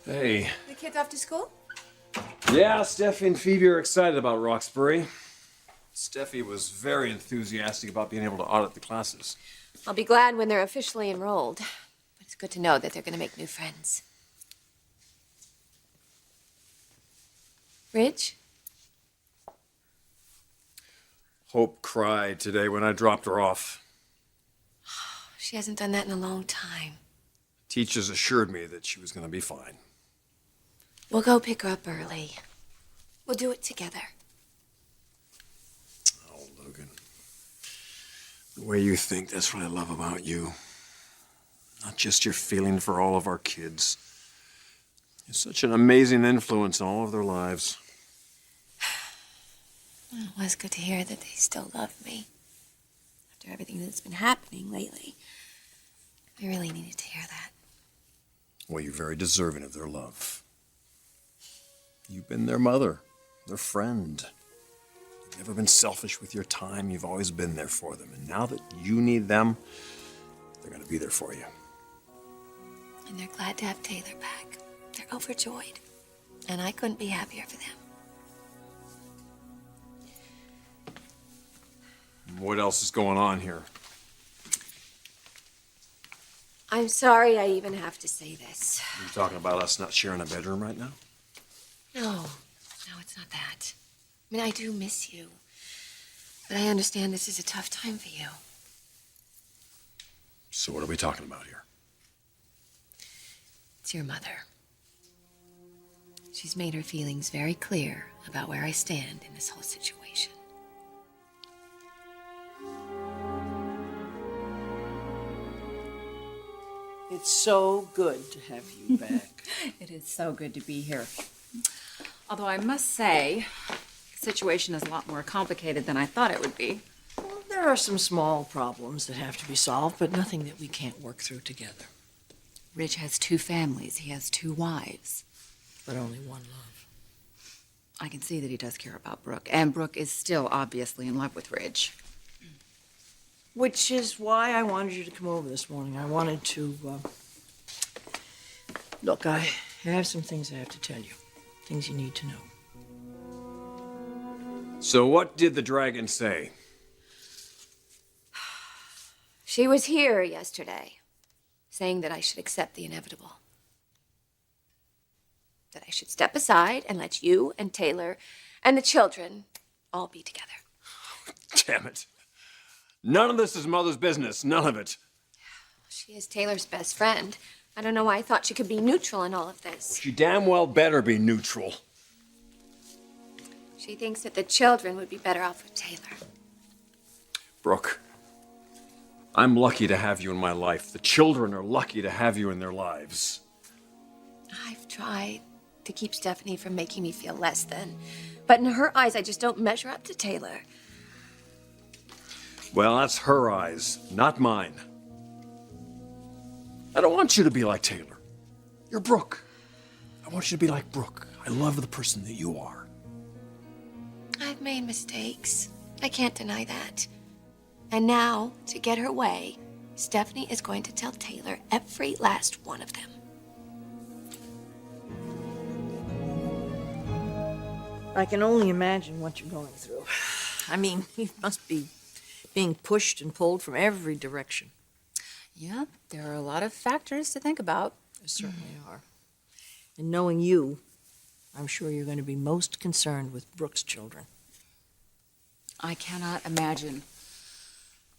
Hey. The kids off to school? Yeah, Steffi and Phoebe are excited about Roxbury. Steffi was very enthusiastic about being able to audit the classes. I'll be glad when they're officially enrolled. But it's good to know that they're going to make new friends. Ridge? Hope cried today when I dropped her off. She hasn't done that in a long time. Teachers assured me that she was going to be fine. We'll go pick her up early. We'll do it together. Oh, Logan. The way you think, that's what I love about you. Not just your feeling for all of our kids. You're such an amazing influence in all of their lives. Well, it was good to hear that they still love me. After everything that's been happening lately. I really needed to hear that. Well, you're very deserving of their love. You've been their mother, their friend. You've never been selfish with your time. You've always been there for them. And now that you need them, they're going to be there for you. And they're glad to have Taylor back. They're overjoyed. And I couldn't be happier for them. What else is going on here? I'm sorry I even have to say this. Are you talking about us not sharing a bedroom right now? No, it's not that. I mean, I do miss you. But I understand this is a tough time for you. So what are we talking about here? It's your mother. She's made her feelings very clear about where I stand in this whole situation. It's so good to have you back. It is so good to be here. Although I must say, the situation is a lot more complicated than I thought it would be. Well, there are some small problems that have to be solved, but nothing that we can't work through together. Rich has two families. He has two wives. But only one love. I can see that he does care about Brooke, and Brooke is still obviously in love with Ridge. Which is why I wanted you to come over this morning. I wanted to, Look, I have some things I have to tell you. Things you need to know. So what did the dragon say? She was here yesterday, saying that I should accept the inevitable. That I should step aside and let you and Taylor and the children all be together. Damn it. None of this is Mother's business. None of it. She is Taylor's best friend. I don't know why I thought she could be neutral in all of this. She damn well better be neutral. She thinks that the children would be better off with Taylor. Brooke, I'm lucky to have you in my life. The children are lucky to have you in their lives. I've tried to keep Stephanie from making me feel less than. But in her eyes, I just don't measure up to Taylor. Well, that's her eyes, not mine. I don't want you to be like Taylor. You're Brooke. I want you to be like Brooke. I love the person that you are. I've made mistakes. I can't deny that. And now, to get her way, Stephanie is going to tell Taylor every last one of them. I can only imagine what you're going through. I mean, you must be being pushed and pulled from every direction. Yeah, there are a lot of factors to think about. There certainly are. And knowing you, I'm sure you're going to be most concerned with Brooke's children. I cannot imagine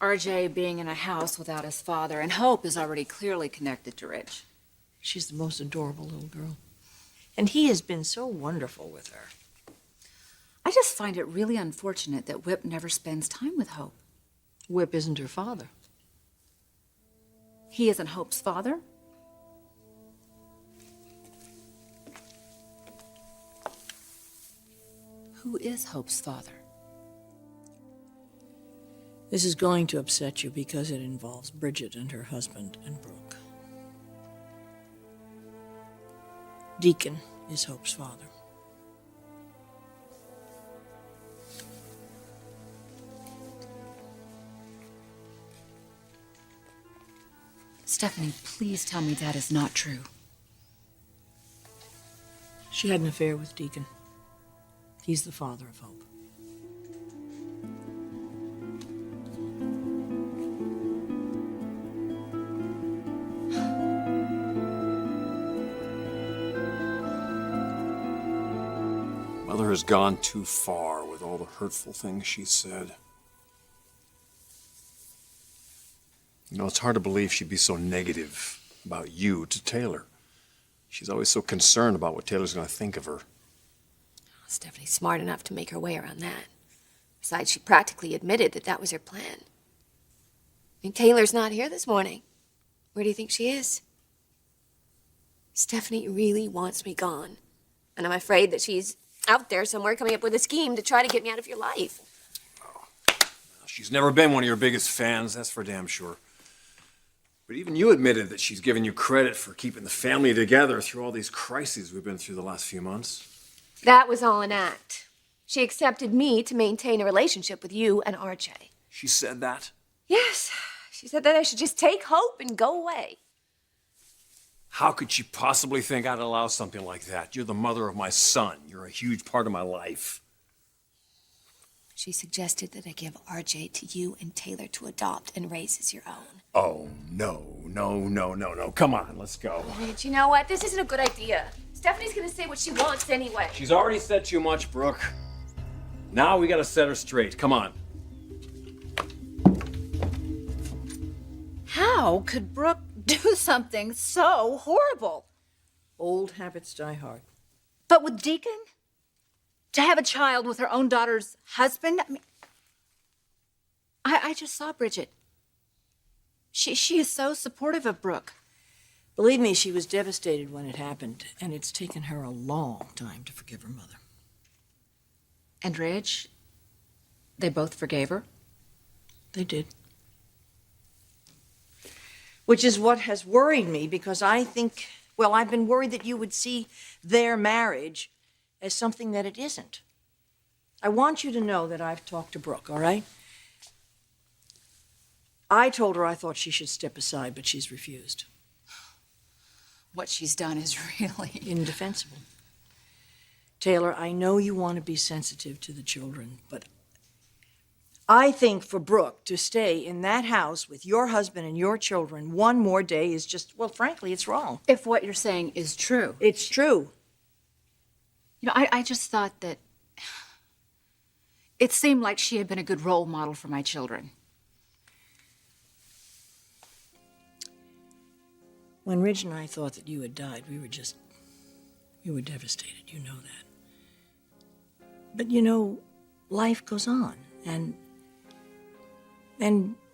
RJ being in a house without his father, and Hope is already clearly connected to Ridge. She's the most adorable little girl. And he has been so wonderful with her. I just find it really unfortunate that Whip never spends time with Hope. Whip isn't her father. He isn't Hope's father? Who is Hope's father? This is going to upset you because it involves Bridget and her husband and Brooke. Deacon is Hope's father. Stephanie, please tell me that is not true. She had an affair with Deacon. He's the father of Hope. Mother has gone too far with all the hurtful things she said. You know, it's hard to believe she'd be so negative about you to Taylor. She's always so concerned about what Taylor's going to think of her. Stephanie's smart enough to make her way around that. Besides, she practically admitted that that was her plan. I mean, Taylor's not here this morning. Where do you think she is? Stephanie really wants me gone. And I'm afraid that she's out there somewhere coming up with a scheme to try to get me out of your life. She's never been one of your biggest fans, that's for damn sure. But even you admitted that she's given you credit for keeping the family together through all these crises we've been through the last few months. That was all an act. She accepted me to maintain a relationship with you and RJ. She said that? Yes. She said that I should just take Hope and go away. How could she possibly think I'd allow something like that? You're the mother of my son. You're a huge part of my life. She suggested that I give RJ to you and Taylor to adopt and raise as your own. Oh, no. Come on, let's go. Rich, you know what? This isn't a good idea. Stephanie's gonna say what she wants anyway. She's already said too much, Brooke. Now we gotta set her straight. Come on. How could Brooke do something so horrible? Old habits die hard. But with Deacon? To have a child with her own daughter's husband? I mean, I just saw Bridget. She is so supportive of Brooke. Believe me, she was devastated when it happened, and it's taken her a long time to forgive her mother. And Ridge? They both forgave her? They did. Which is what has worried me, because I think, well, I've been worried that you would see their marriage as something that it isn't. I want you to know that I've talked to Brooke, all right? I told her I thought she should step aside, but she's refused. What she's done is really Indefensible. Taylor, I know you want to be sensitive to the children, but I think for Brooke to stay in that house with your husband and your children one more day is just, well, frankly, it's wrong. If what you're saying is true. It's true. You know, I just thought that it seemed like she had been a good role model for my children. When Ridge and I thought that you had died, we were devastated, you know that. But you know, life goes on, and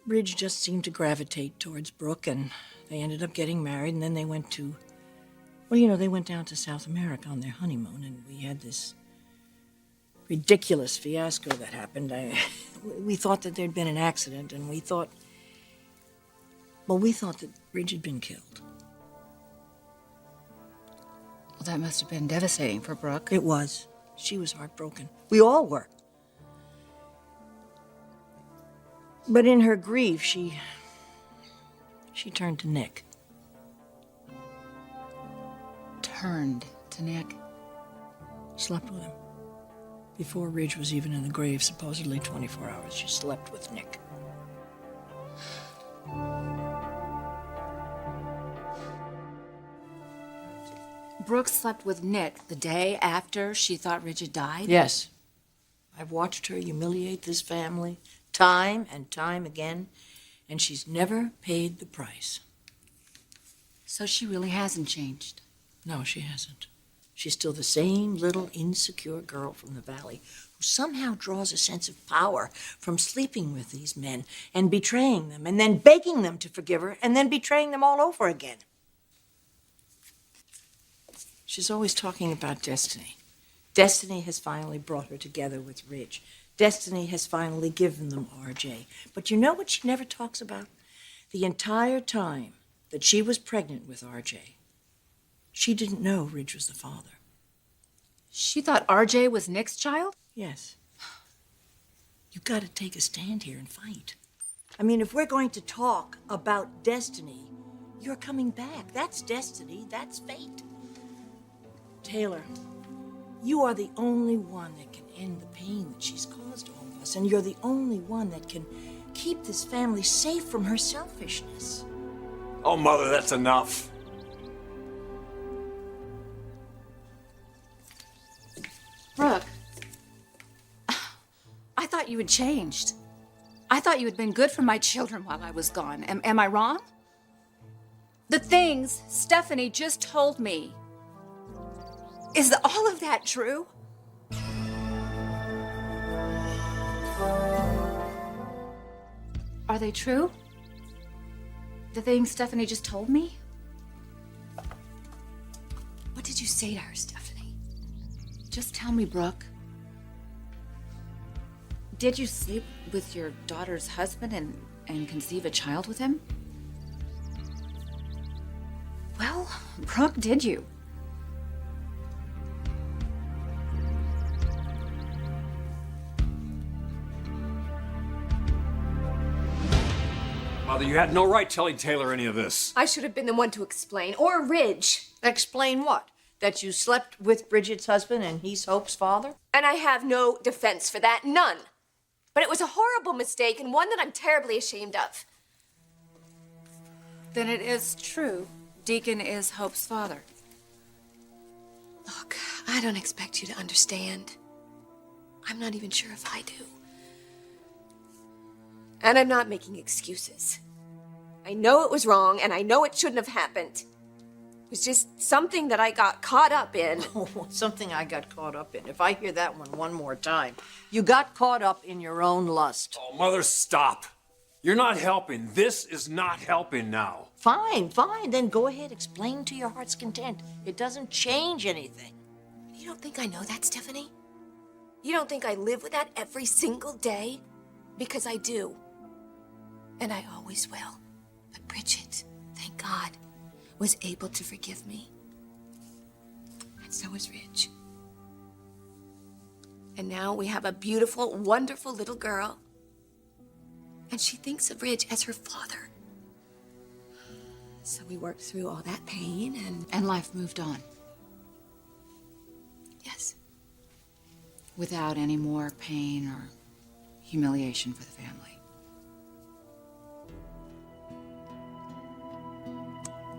Ridge just seemed to gravitate towards Brooke, and they ended up getting married, and then they went to, well, you know, they went down to South America on their honeymoon, and we had this ridiculous fiasco that happened. We thought that there'd been an accident, and we thought that Ridge had been killed. Well, that must have been devastating for Brooke. It was. She was heartbroken. We all were. But in her grief, she turned to Nick. Turned to Nick. Slept with him. Before Ridge was even in the grave, supposedly 24 hours, she slept with Nick. Brooke slept with Nick the day after she thought Ridge died? Yes. I've watched her humiliate this family time and time again, and she's never paid the price. So she really hasn't changed? No, she hasn't. She's still the same little insecure girl from the valley who somehow draws a sense of power from sleeping with these men and betraying them and then begging them to forgive her and then betraying them all over again. She's always talking about destiny. Destiny has finally brought her together with Ridge. Destiny has finally given them RJ. But you know what she never talks about? The entire time that she was pregnant with RJ, she didn't know Ridge was the father. She thought RJ was Nick's child? Yes. You've got to take a stand here and fight. I mean, if we're going to talk about destiny, you're coming back. That's destiny. That's fate. Taylor, You are the only one that can end the pain that she's caused all of us, and you're the only one that can keep this family safe from her selfishness. Oh, Mother, that's enough. Brooke, I thought you had changed. I thought you had been good for my children while I was gone. Am I wrong? The things Stephanie just told me. Is all of that true? Are they true? The things Stephanie just told me? What did you say to her, Stephanie? Just tell me, Brooke. Did you sleep with your daughter's husband and conceive a child with him? Well, Brooke, did you? Mother, you had no right telling Taylor any of this. I should have been the one to explain, or Ridge. Explain what? That you slept with Bridget's husband and he's Hope's father? And I have no defense for that, none. But it was a horrible mistake and one that I'm terribly ashamed of. Then it is true. Deacon is Hope's father. Look, I don't expect you to understand. I'm not even sure if I do. And I'm not making excuses. I know it was wrong, and I know it shouldn't have happened. It was just something that I got caught up in. Oh, something I got caught up in. If I hear that one more time. You got caught up in your own lust. Oh, Mother, stop. You're not helping. This is not helping now. Fine. Then go ahead, explain to your heart's content. It doesn't change anything. You don't think I know that, Stephanie? You don't think I live with that every single day? Because I do. And I always will. But Bridget, thank God, was able to forgive me. And so is Ridge. And now we have a beautiful, wonderful little girl. And she thinks of Ridge as her father. So we worked through all that pain And life moved on yes. without any more pain or humiliation for the family.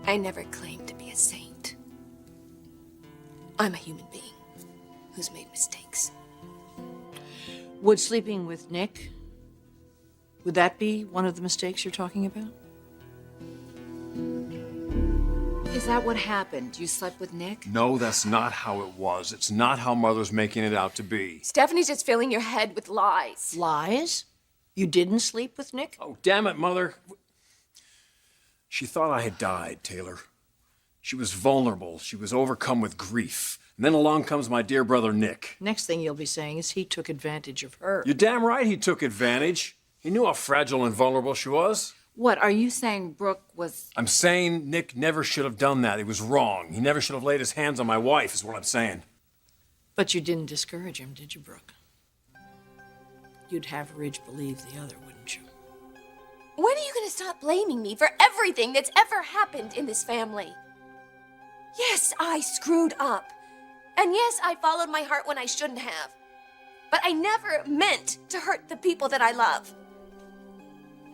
I never claimed to be a saint. I'm a human being who's made mistakes. Would sleeping with Nick, would that be one of the mistakes you're talking about? Is that what happened? You slept with Nick? No, that's not how it was. It's not how Mother's making it out to be. Stephanie's just filling your head with lies. Lies? You didn't sleep with Nick? Oh, damn it, Mother. She thought I had died, Taylor. She was vulnerable. She was overcome with grief. And then along comes my dear brother, Nick. Next thing you'll be saying is he took advantage of her. You're damn right he took advantage. He knew how fragile and vulnerable she was. What, are you saying Brooke was... I'm saying Nick never should have done that. He was wrong. He never should have laid his hands on my wife, is what I'm saying. But you didn't discourage him, did you, Brooke? You'd have Ridge believe the other, wouldn't you? When are you going to stop blaming me for everything that's ever happened in this family? Yes, I screwed up. And yes, I followed my heart when I shouldn't have. But I never meant to hurt the people that I love.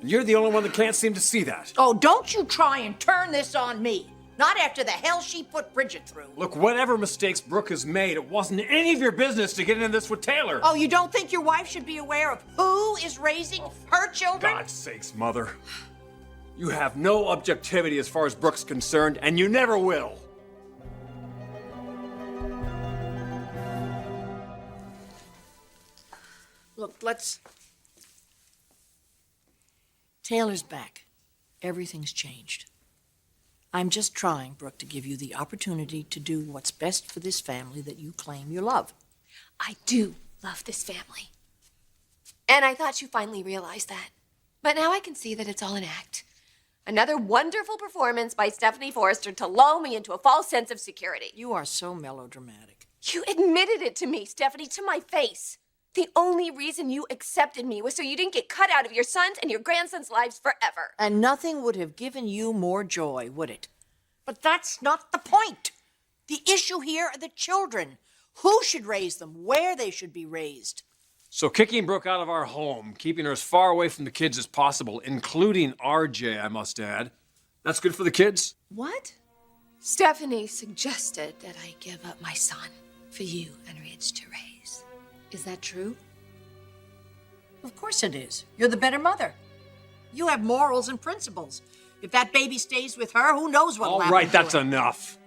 You're the only one that can't seem to see that. Oh, don't you try and turn this on me. Not after the hell she put Bridget through. Look, whatever mistakes Brooke has made, it wasn't any of your business to get into this with Taylor. Oh, you don't think your wife should be aware of who is raising her children? God's sakes, Mother. You have no objectivity as far as Brooke's concerned, and you never will. Look, Taylor's back. Everything's changed. I'm just trying, Brooke, to give you the opportunity to do what's best for this family that you claim you love. I do love this family. And I thought you finally realized that. But now I can see that it's all an act. Another wonderful performance by Stephanie Forrester to lull me into a false sense of security. You are so melodramatic. You admitted it to me, Stephanie, to my face. The only reason you accepted me was so you didn't get cut out of your son's and your grandson's lives forever. And nothing would have given you more joy, would it? But that's not the point. The issue here are the children. who should raise them, where they should be raised. So kicking Brooke out of our home, keeping her as far away from the kids as possible, including RJ, I must add, that's good for the kids? What? Stephanie suggested that I give up my son for you and Ridge to raise. Is that true? Of course it is. You're the better mother. You have morals and principles. If that baby stays with her, who knows what'll happen All right, to that's her. enough.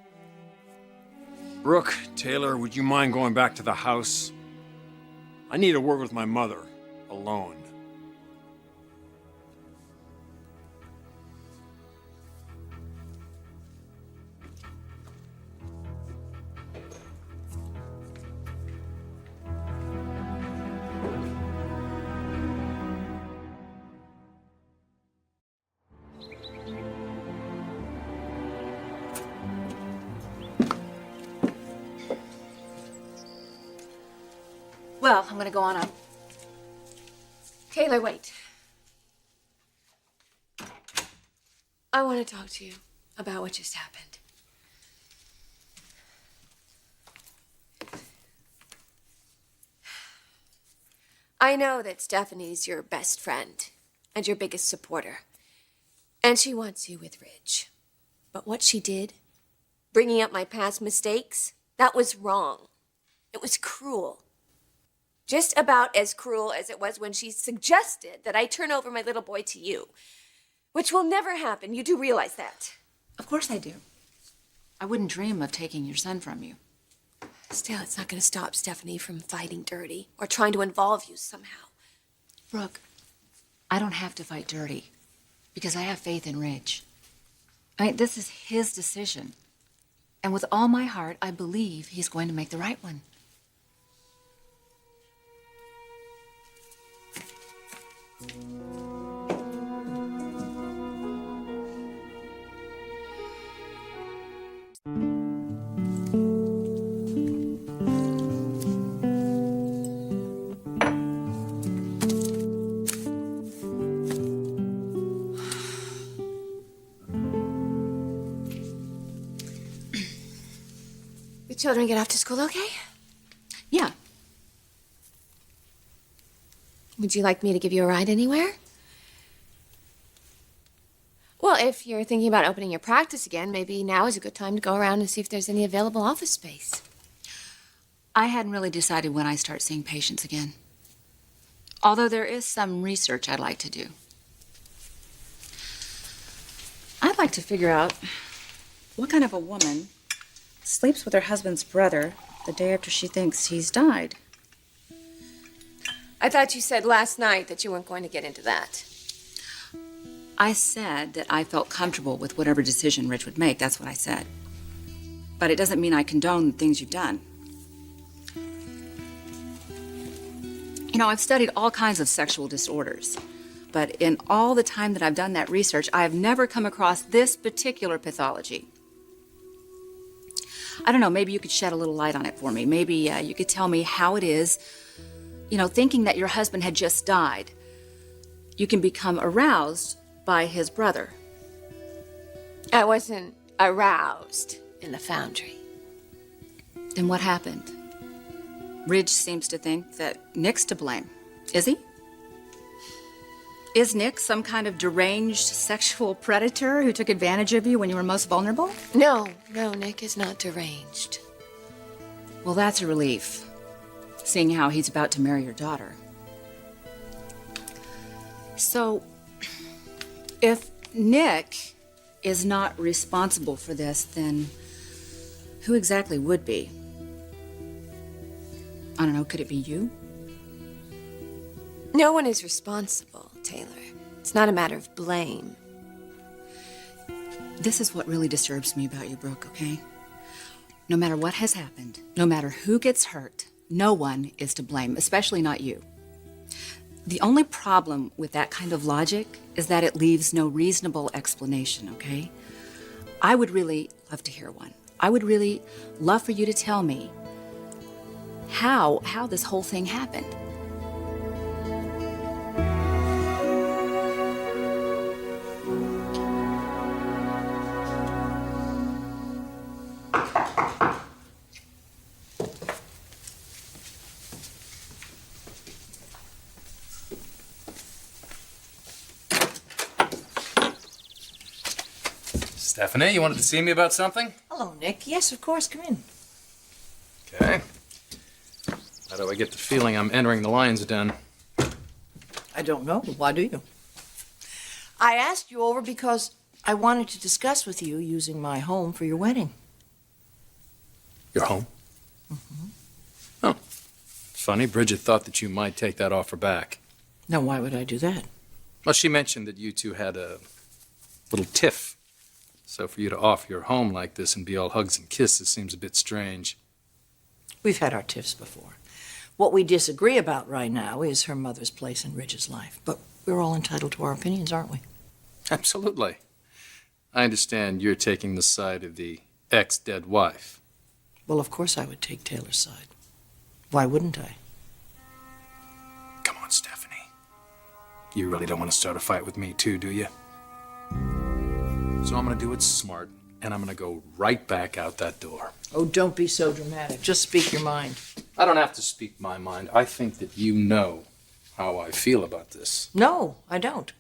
Brooke, Taylor, would you mind going back to the house? I need a word with my mother, alone. Well, I'm gonna go on up. Taylor, wait. I want to talk to you about what just happened. I know that Stephanie's your best friend and your biggest supporter, and she wants you with Ridge. But what she did, bringing up my past mistakes, that was wrong. It was cruel. Just about as cruel as it was when she suggested that I turn over my little boy to you, which will never happen. You do realize that. Of course I do. I wouldn't dream of taking your son from you. Still, it's not going to stop Stephanie from fighting dirty or trying to involve you somehow. Brooke, I don't have to fight dirty because I have faith in Ridge. I mean, this is his decision. And with all my heart, I believe he's going to make the right one. The children get off to school okay? Yeah. Would you like me to give you a ride anywhere? Well, if you're thinking about opening your practice again, maybe now is a good time to go around and see if there's any available office space. I hadn't really decided when I start seeing patients again. Although there is some research I'd like to do. I'd like to figure out what kind of a woman sleeps with her husband's brother the day after she thinks he's died. I thought you said last night that you weren't going to get into that. I said that I felt comfortable with whatever decision Rich would make. That's what I said. But it doesn't mean I condone the things you've done. You know, I've studied all kinds of sexual disorders. But in all the time that I've done that research, I have never come across this particular pathology. I don't know, maybe you could shed a little light on it for me. Maybe you could tell me how it is, you know, thinking that your husband had just died, you can become aroused by his brother. I wasn't aroused in the foundry. Then what happened? Ridge seems to think that Nick's to blame. Is he? Is Nick some kind of deranged sexual predator who took advantage of you when you were most vulnerable? No, Nick is not deranged. Well, that's a relief, seeing how he's about to marry your daughter. So, if Nick is not responsible for this, then who exactly would be? I don't know, could it be you? No one is responsible, Taylor. It's not a matter of blame. This is what really disturbs me about you, Brooke, okay? No matter what has happened, no matter who gets hurt, no one is to blame, especially not you. The only problem with that kind of logic is that it leaves no reasonable explanation, okay? I would really love to hear one. I would really love for you to tell me how this whole thing happened. Stephanie, you wanted to see me about something? Hello, Nick. Yes, of course. Come in. Okay. How do I get the feeling I'm entering the lion's den? I don't know. Why do you? I asked you over because I wanted to discuss with you using my home for your wedding. Your home? Mm-hmm. Oh. Funny, Bridget thought that you might take that offer back. Now, why would I do that? Well, she mentioned that you two had a little tiff. So for you to offer your home like this and be all hugs and kisses seems a bit strange. We've had our tiffs before. What we disagree about right now is her mother's place in Ridge's life. But we're all entitled to our opinions, aren't we? Absolutely. I understand you're taking the side of the ex-dead wife. Well, of course I would take Taylor's side. Why wouldn't I? Come on, Stephanie. You really don't want to start a fight with me too, do you? So I'm going to do it smart, and I'm going to go right back out that door. Oh, don't be so dramatic. Just speak your mind. I don't have to speak my mind. I think that you know how I feel about this. No, I don't.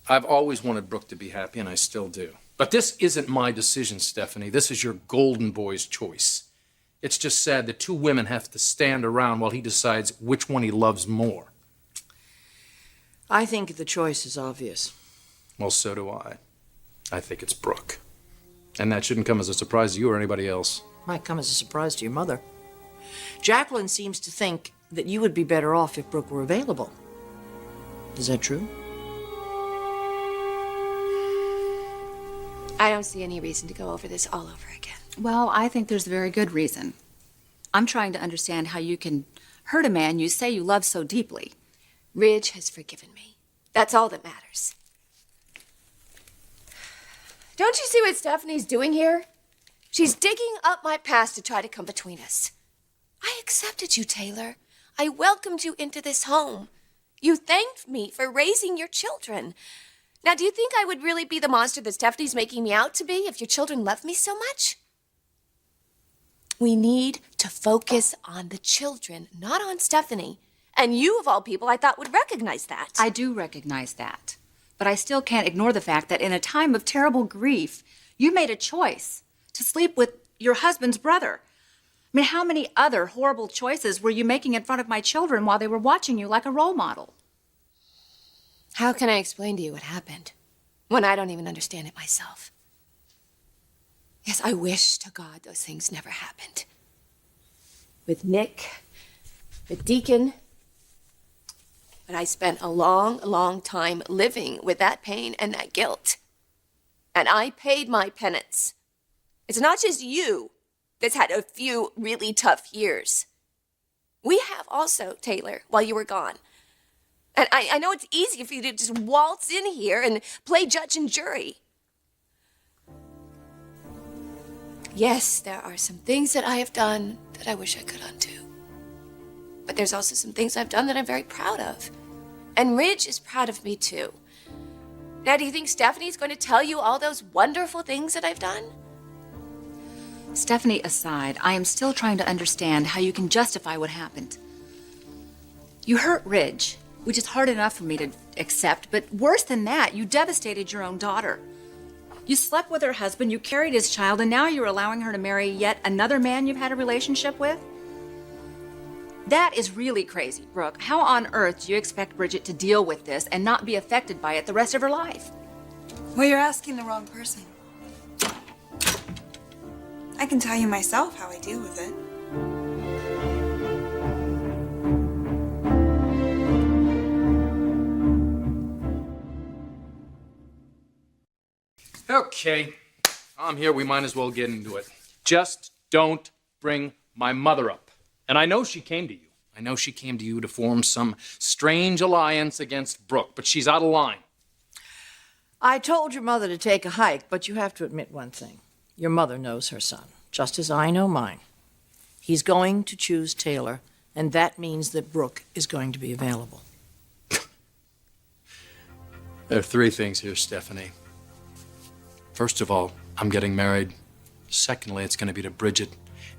I've always wanted Brooke to be happy, and I still do. But this isn't my decision, Stephanie. This is your golden boy's choice. It's just sad that two women have to stand around while he decides which one he loves more. I think the choice is obvious. Well, so do I. I think it's Brooke. And that shouldn't come as a surprise to you or anybody else. Might come as a surprise to your mother. Jacqueline seems to think that you would be better off if Brooke were available. Is that true? I don't see any reason to go over this all over again. Well, I think there's a very good reason. I'm trying to understand how you can hurt a man you say you love so deeply. Ridge has forgiven me. That's all that matters. Don't you see what Stephanie's doing here? She's digging up my past to try to come between us. I accepted you, Taylor. I welcomed you into this home. You thanked me for raising your children. Now, do you think I would really be the monster that Stephanie's making me out to be if your children loved me so much? We need to focus on the children, not on Stephanie. And you, of all people, I thought would recognize that. I do recognize that. But I still can't ignore the fact that in a time of terrible grief, you made a choice to sleep with your husband's brother. I mean, how many other horrible choices were you making in front of my children while they were watching you like a role model? How can I explain to you what happened when I don't even understand it myself? Yes, I wish to God those things never happened. With Nick, with Deacon. But I spent a long, long time living with that pain and that guilt. And I paid my penance. It's not just you that's had a few really tough years. We have also, Taylor, while you were gone. And I know it's easy for you to just waltz in here and play judge and jury. Yes, there are some things that I have done that I wish I could undo. But there's also some things I've done that I'm very proud of. And Ridge is proud of me too. Now, do you think Stephanie's going to tell you all those wonderful things that I've done? Stephanie aside, I am still trying to understand how you can justify what happened. You hurt Ridge, which is hard enough for me to accept, but worse than that, you devastated your own daughter. You slept with her husband, you carried his child, and now you're allowing her to marry yet another man you've had a relationship with? That is really crazy, Brooke. How on earth do you expect Bridget to deal with this and not be affected by it the rest of her life? Well, you're asking the wrong person. I can tell you myself how I deal with it. Okay, I'm here. We might as well get into it. Just don't bring my mother up. And I know she came to you. I know she came to you to form some strange alliance against Brooke, but she's out of line. I told your mother to take a hike, but you have to admit one thing. Your mother knows her son, just as I know mine. He's going to choose Taylor, and that means that Brooke is going to be available. There are three things here, Stephanie. First of all, I'm getting married. Secondly, it's going to be to Bridget.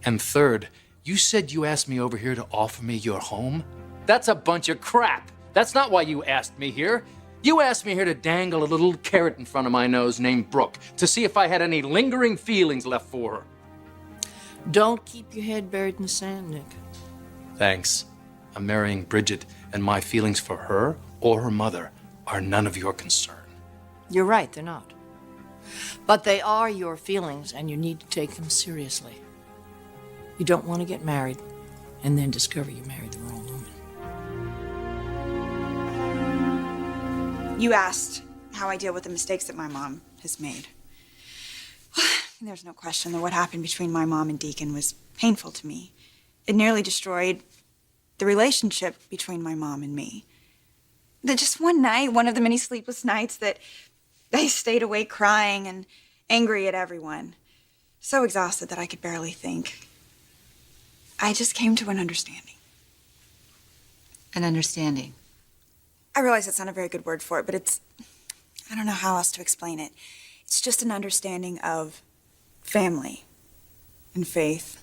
And third, you said you asked me over here to offer me your home? That's a bunch of crap. That's not why you asked me here. You asked me here to dangle a little carrot in front of my nose named Brooke to see if I had any lingering feelings left for her. Don't keep your head buried in the sand, Nick. Thanks. I'm marrying Bridget, and my feelings for her or her mother are none of your concern. You're right, they're not. But they are your feelings, and you need to take them seriously. You don't want to get married and then discover you married the wrong woman. You asked how I deal with the mistakes that my mom has made. There's no question that what happened between my mom and Deacon was painful to me. It nearly destroyed the relationship between my mom and me. That just one night, one of the many sleepless nights that I stayed awake crying and angry at everyone, so exhausted that I could barely think, I just came to an understanding. An understanding. I realize that's not a very good word for it, but I don't know how else to explain it. It's just an understanding of family and faith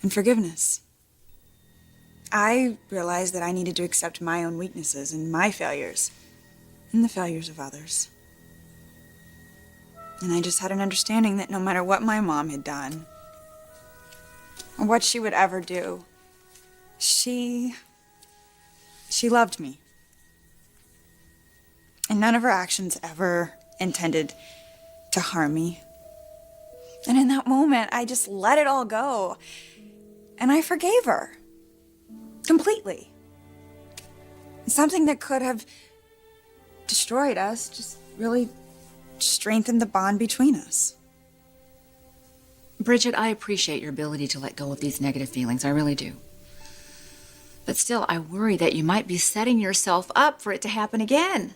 and forgiveness. I realized that I needed to accept my own weaknesses and my failures and the failures of others. And I just had an understanding that no matter what my mom had done or what she would ever do, she loved me. And none of her actions ever intended to harm me. And in that moment, I just let it all go. And I forgave her. Completely. Something that could have destroyed us just really strengthened the bond between us. Bridget, I appreciate your ability to let go of these negative feelings. I really do. But still, I worry that you might be setting yourself up for it to happen again.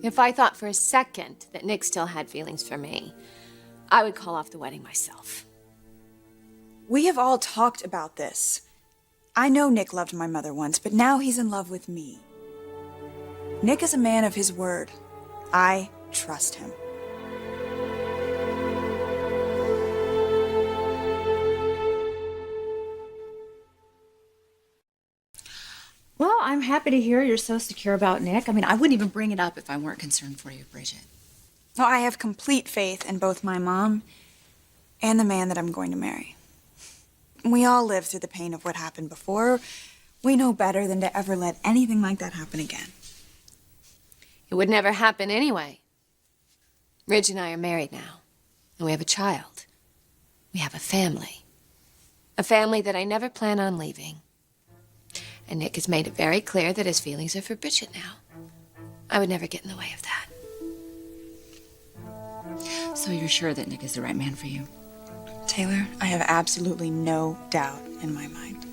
If I thought for a second that Nick still had feelings for me, I would call off the wedding myself. We have all talked about this. I know Nick loved my mother once, but now he's in love with me. Nick is a man of his word. I trust him. Well, I'm happy to hear you're so secure about Nick. I mean, I wouldn't even bring it up if I weren't concerned for you, Bridget. Well, I have complete faith in both my mom and the man that I'm going to marry. We all lived through the pain of what happened before. We know better than to ever let anything like that happen again. It would never happen anyway. Ridge and I are married now, and we have a child. We have a family. A family that I never plan on leaving. And Nick has made it very clear that his feelings are for Bridget now. I would never get in the way of that. So you're sure that Nick is the right man for you? Taylor, I have absolutely no doubt in my mind.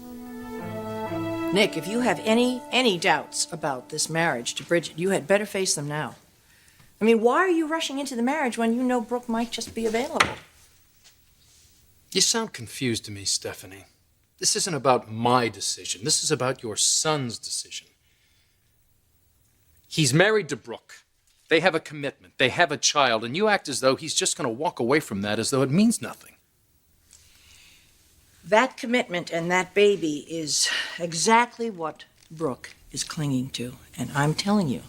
Nick, if you have any doubts about this marriage to Bridget, you had better face them now. I mean, why are you rushing into the marriage when you know Brooke might just be available? You sound confused to me, Stephanie. This isn't about my decision. This is about your son's decision. He's married to Brooke. They have a commitment. They have a child, and you act as though he's just going to walk away from that as though it means nothing. That commitment and that baby is exactly what Brooke is clinging to. And I'm telling you,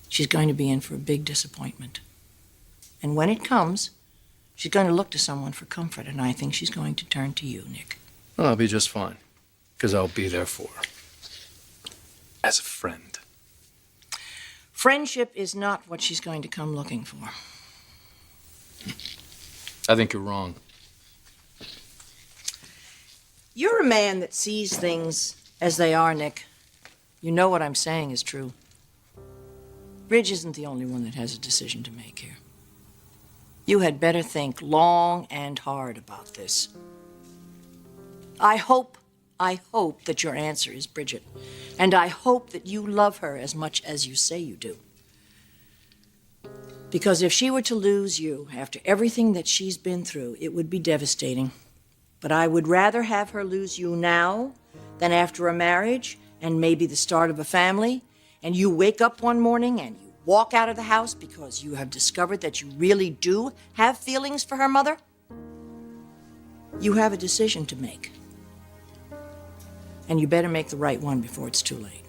she's going to be in for a big disappointment. And when it comes, she's going to look to someone for comfort, and I think she's going to turn to you, Nick. Well, I'll be just fine, because I'll be there for her. As a friend. Friendship is not what she's going to come looking for. I think you're wrong. You're a man that sees things as they are, Nick. You know what I'm saying is true. Ridge isn't the only one that has a decision to make here. You had better think long and hard about this. I hope that your answer is Bridget. And I hope that you love her as much as you say you do. Because if she were to lose you after everything that she's been through, it would be devastating. But I would rather have her lose you now than after a marriage and maybe the start of a family, and you wake up one morning and you walk out of the house because you have discovered that you really do have feelings for her mother. You have a decision to make. And you better make the right one before it's too late.